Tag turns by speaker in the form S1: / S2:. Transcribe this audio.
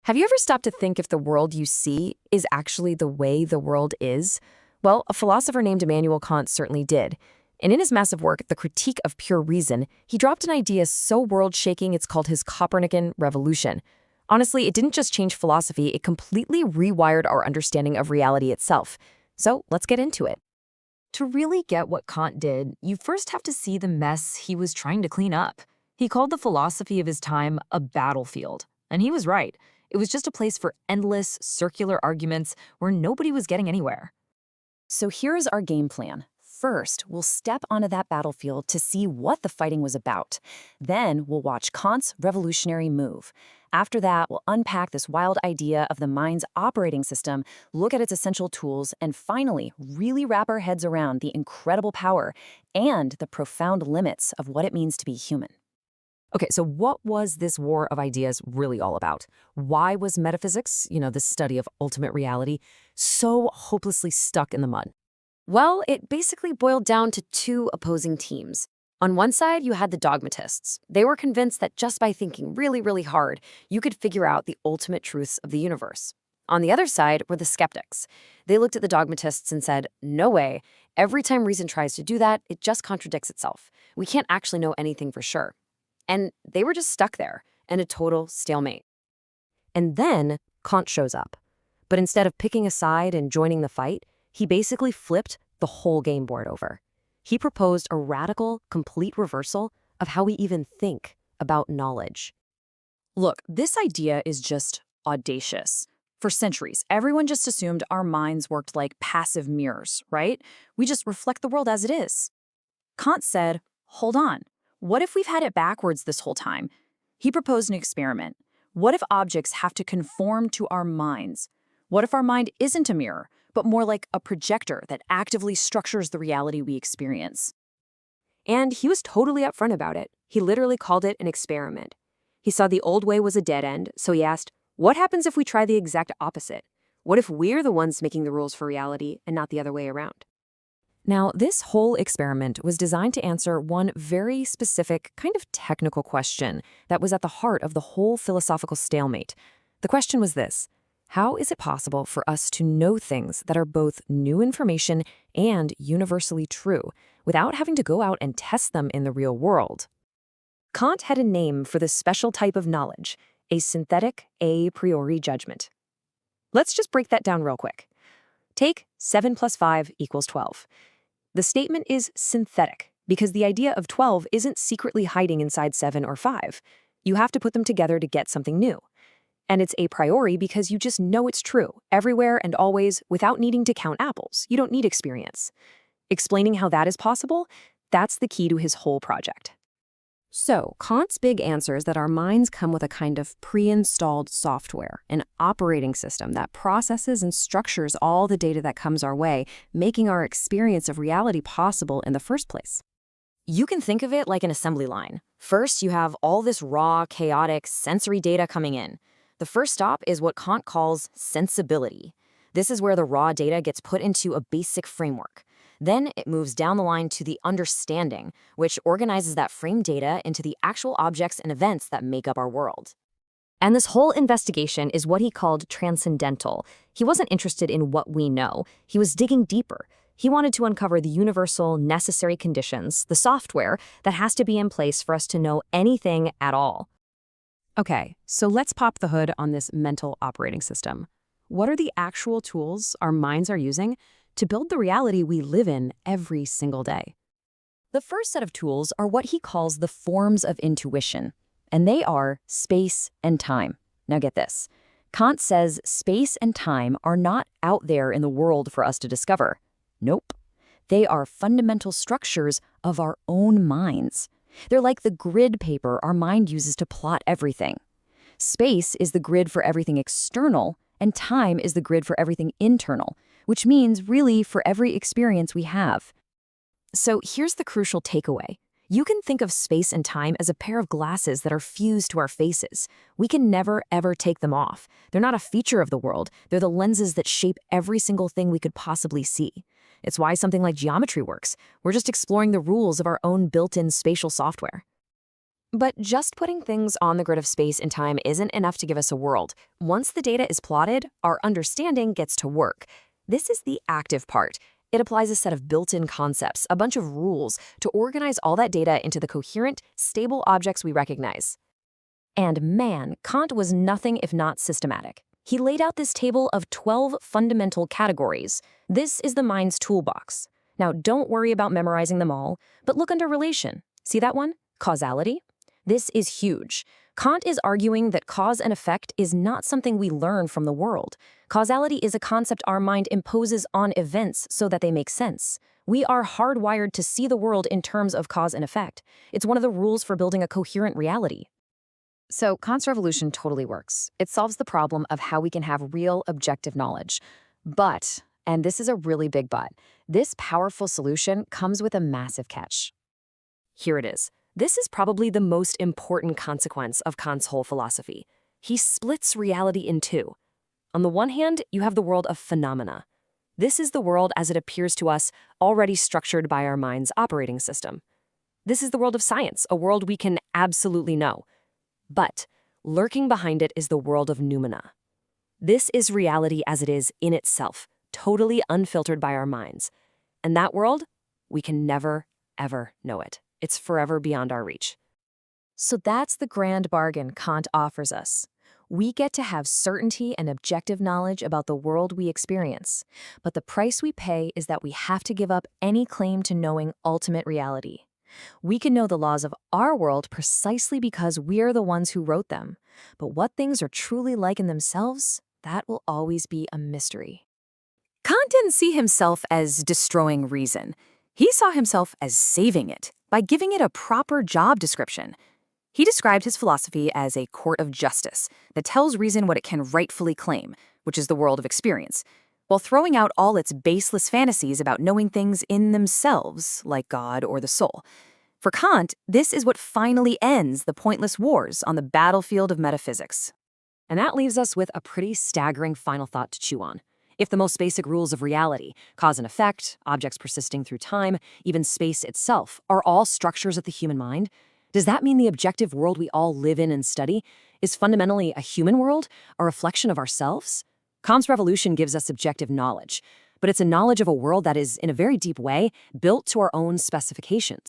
S1: Have you ever stopped to think if the world you see is actually the way the world is? Well, a philosopher named Immanuel Kant certainly did. And in his massive work, The Critique of Pure Reason, he dropped an idea so world-shaking it's called his Copernican revolution. Honestly, it didn't just change philosophy, it completely rewired our understanding of reality itself. So let's get into it. To really get what Kant did, you first have to see the mess he was trying to clean up. He called the philosophy of his time a battlefield. And he was right. It was just a place for endless, circular arguments where nobody was getting anywhere. So here's our game plan. First, we'll step onto that battlefield to see what the fighting was about. Then we'll watch Kant's revolutionary move. After that, we'll unpack this wild idea of the mind's operating system, look at its essential tools, and finally, really wrap our heads around the incredible power and the profound limits of what it means to be human. Okay, so what was this war of ideas really all about? Why was metaphysics, the study of ultimate reality, so hopelessly stuck in the mud? Well, it basically boiled down to two opposing teams. On one side, you had the dogmatists. They were convinced that just by thinking really, really hard, you could figure out the ultimate truths of the universe. On the other side were the skeptics. They looked at the dogmatists and said, no way. Every time reason tries to do that, it just contradicts itself. We can't actually know anything for sure. And they were just stuck there, in a total stalemate. And then Kant shows up. But instead of picking a side and joining the fight, he basically flipped the whole game board over. He proposed a radical, complete reversal of how we even think about knowledge. Look, this idea is just audacious. For centuries, everyone just assumed our minds worked like passive mirrors, right? We just reflect the world as it is. Kant said, hold on. What if we've had it backwards this whole time? He proposed an experiment. What if objects have to conform to our minds? What if our mind isn't a mirror, but more like a projector that actively structures the reality we experience? And he was totally upfront about it. He literally called it an experiment. He saw the old way was a dead end, so he asked, what happens if we try the exact opposite? What if we're the ones making the rules for reality and not the other way around? Now, this whole experiment was designed to answer one very specific, kind of technical question that was at the heart of the whole philosophical stalemate. The question was this: how is it possible for us to know things that are both new information and universally true without having to go out and test them in the real world? Kant had a name for this special type of knowledge, a synthetic a priori judgment. Let's just break that down real quick. Take 7 plus 5 equals 12. The statement is synthetic because the idea of 12 isn't secretly hiding inside 7 or 5. You have to put them together to get something new. And it's a priori because you just know it's true, everywhere and always, without needing to count apples. You don't need experience. Explaining how that is possible, that's the key to his whole project. So, Kant's big answer is that our minds come with a kind of pre-installed software, an operating system that processes and structures all the data that comes our way, making our experience of reality possible in the first place. You can think of it like an assembly line. First, you have all this raw, chaotic, sensory data coming in. The first stop is what Kant calls sensibility. This is where the raw data gets put into a basic framework. Then it moves down the line to the understanding, which organizes that framed data into the actual objects and events that make up our world. And this whole investigation is what he called transcendental. He wasn't interested in what we know. He was digging deeper. He wanted to uncover the universal, necessary conditions, the software that has to be in place for us to know anything at all. Okay, so let's pop the hood on this mental operating system. What are the actual tools our minds are using to build the reality we live in every single day? The first set of tools are what he calls the forms of intuition, and they are space and time. Now get this. Kant says space and time are not out there in the world for us to discover. Nope. They are fundamental structures of our own minds. They're like the grid paper our mind uses to plot everything. Space is the grid for everything external, and time is the grid for everything internal, which means really for every experience we have. So here's the crucial takeaway. You can think of space and time as a pair of glasses that are fused to our faces. We can never, ever take them off. They're not a feature of the world. They're the lenses that shape every single thing we could possibly see. It's why something like geometry works. We're just exploring the rules of our own built-in spatial software. But just putting things on the grid of space and time isn't enough to give us a world. Once the data is plotted, our understanding gets to work. This is the active part. It applies a set of built-in concepts, a bunch of rules, to organize all that data into the coherent, stable objects we recognize. And man, Kant was nothing if not systematic. He laid out this table of 12 fundamental categories. This is the mind's toolbox. Now, don't worry about memorizing them all, but look under relation. See that one? Causality? This is huge. Kant is arguing that cause and effect is not something we learn from the world. Causality is a concept our mind imposes on events so that they make sense. We are hardwired to see the world in terms of cause and effect. It's one of the rules for building a coherent reality. So Kant's revolution totally works. It solves the problem of how we can have real objective knowledge. But, and this is a really big but, this powerful solution comes with a massive catch. Here it is. This is probably the most important consequence of Kant's whole philosophy. He splits reality in two. On the one hand, you have the world of phenomena. This is the world as it appears to us, already structured by our mind's operating system. This is the world of science, a world we can absolutely know. But lurking behind it is the world of noumena. This is reality as it is in itself, totally unfiltered by our minds. And that world, we can never, ever know it. It's forever beyond our reach. So that's the grand bargain Kant offers us. We get to have certainty and objective knowledge about the world we experience. But the price we pay is that we have to give up any claim to knowing ultimate reality. We can know the laws of our world precisely because we're the ones who wrote them. But what things are truly like in themselves, that will always be a mystery. Kant didn't see himself as destroying reason. He saw himself as saving it by giving it a proper job description. He described his philosophy as a court of justice that tells reason what it can rightfully claim, which is the world of experience, while throwing out all its baseless fantasies about knowing things in themselves, like God or the soul. For Kant, this is what finally ends the pointless wars on the battlefield of metaphysics. And that leaves us with a pretty staggering final thought to chew on. If the most basic rules of reality, cause and effect, objects persisting through time, even space itself, are all structures of the human mind, does that mean the objective world we all live in and study is fundamentally a human world, a reflection of ourselves? Kant's revolution gives us objective knowledge, but it's a knowledge of a world that is, in a very deep way, built to our own specifications.